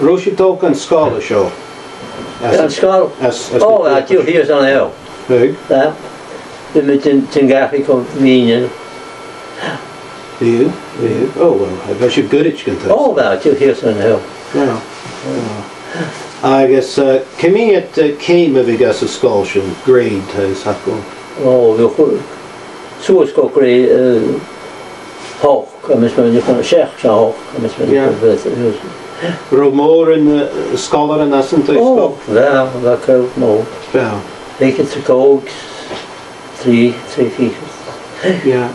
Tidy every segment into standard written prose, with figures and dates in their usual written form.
Roisigh tóg an scála seo. An scála? Ó, tú híos an eo. Hug? Bhí me tin gafi go míine. Bhíú? Oh, well, I bet you're good at you can Ó, tú híos an eo. Agus cymíad céim a bhí gas a scáil sin, grade is hacó. Ó, bhí suas go grade hoch, a mis me ni'n seach sa hoch, a mis me ni'n Ro mór yn scholar yn asyn to ysgol? O, fe cewch mór. Fel? Leikit sy cwg, 3 ffichas. Ia.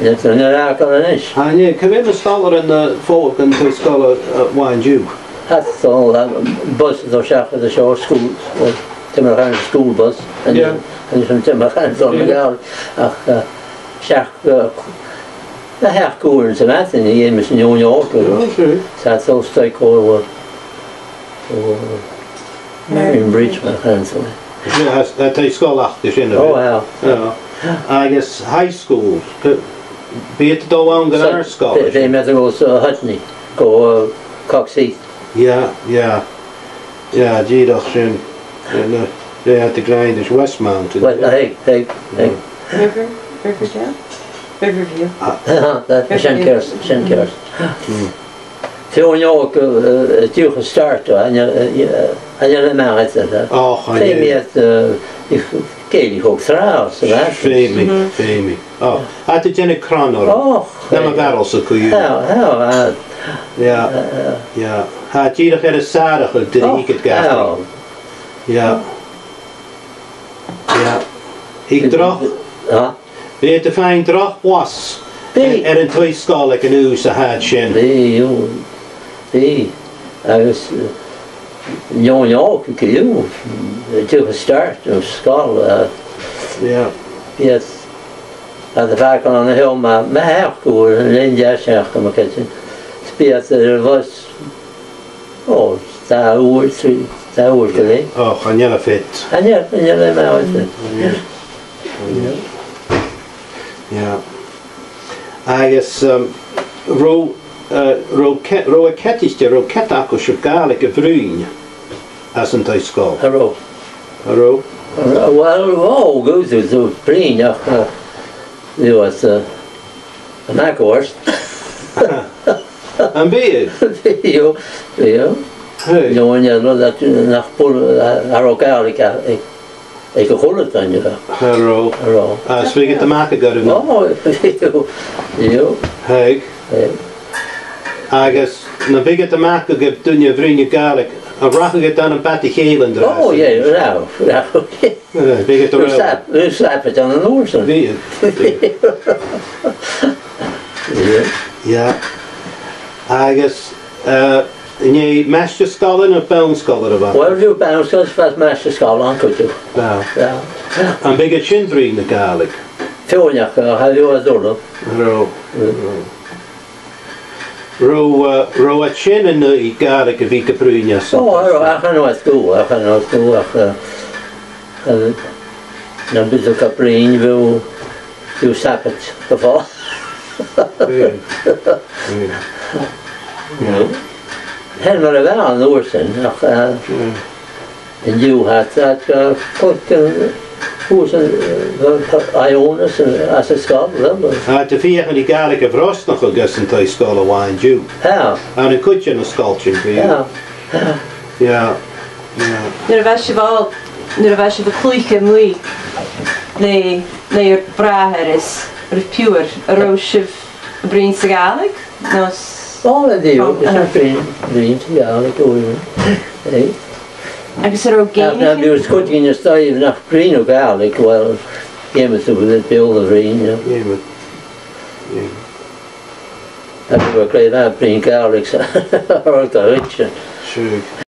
Yn yr agor yn eich. A nie, cyfyn y scholar yn ffog yn to ysgol wain diw? Hath o, bus o siach o sio sgwl, dim yr hain sgwl bus. Ia. Dim yr hain o'n gael. Ach, siach, na hech gŵr yn sy'n ni, yn mis yn New York. Sa'n ddol stoig o Marion Bridge, mae'n chans o'n. Ja, ta ysgol achtig sy'n o. O, ja. Agus high school, beth do awn gan ar ysgol? Fe meddwl o Hutney, go Coxheath. Ja, gydach sy'n, they had the grind is Westmount. Heg. Riverdale? Riverview. Dat is Sjenkers. Veel jongen duur gestart en je maar het. Geen meer ik ken ook trouwens. Femi. Oh, had het in een kran hoor. Oh. Dan maar wel zo kun je. Ja. Had je nog een zadig dat ik het gaaf. Ja. Ik droog. Ja. Weet de fijn droog was. Een twee school ik een uur ze had shin. Agus jongen ik joh. Toen gestart op school. Ja. Yes. Aan de vaak aan de heel maar herkoor en een jaar zeg maar kijken. Speelt er was. Oh, daar hoort geleden. Oh, gaan jullie fit. En ja, maar Ja. Agus ro a ketiste ro ketach o gaelig y fryn as yn tai sgol. Haro. Wel, goes to the bryn ach there was a macworst. Yn byd? Jo. Jo, en jag låt att nach pol haro gaelig ik gehoord dan je. Haro. As we get the mac go to. Oh, jo. Heg. Agus na big at the mac go doen je vryn je gaelig. A rach get dan een patty geel in de. Oh, ja, Big at the. We slap het aan de oorsen. Ja. Agus nie master scholar of bound scholar of Wel, rhyw bound scholar fas master scholar an cwtw. Ja. An big at chinfreen the gaelig. Fioniach, hadw a ddwrno. Ro a chin yn y gaelig y fi gybrwynias. O, ach yn oes gw, ach. Na'n bydd o Cabrin fyw sapet gyfo. Hen var det väl en år sedan. En ju hat att fått husen Ionas as a skall. Det fick en gaelig frost nog gegessen till skola wine ju. Ja. En en kutje en skalchen för. Ja. Nu var det klike mui. Nee braheres. Pure roosje brinse gaelig. Nos Oh, det är ju fint, ja, det går ju. Agus er ook geen. Ja, vi skott in just där i nach Brin och gaelig väl. Gemma så vill det bild av Brin, ja. Ja. Det var klart att Brin gaelig så. Har det inte. Sjuk.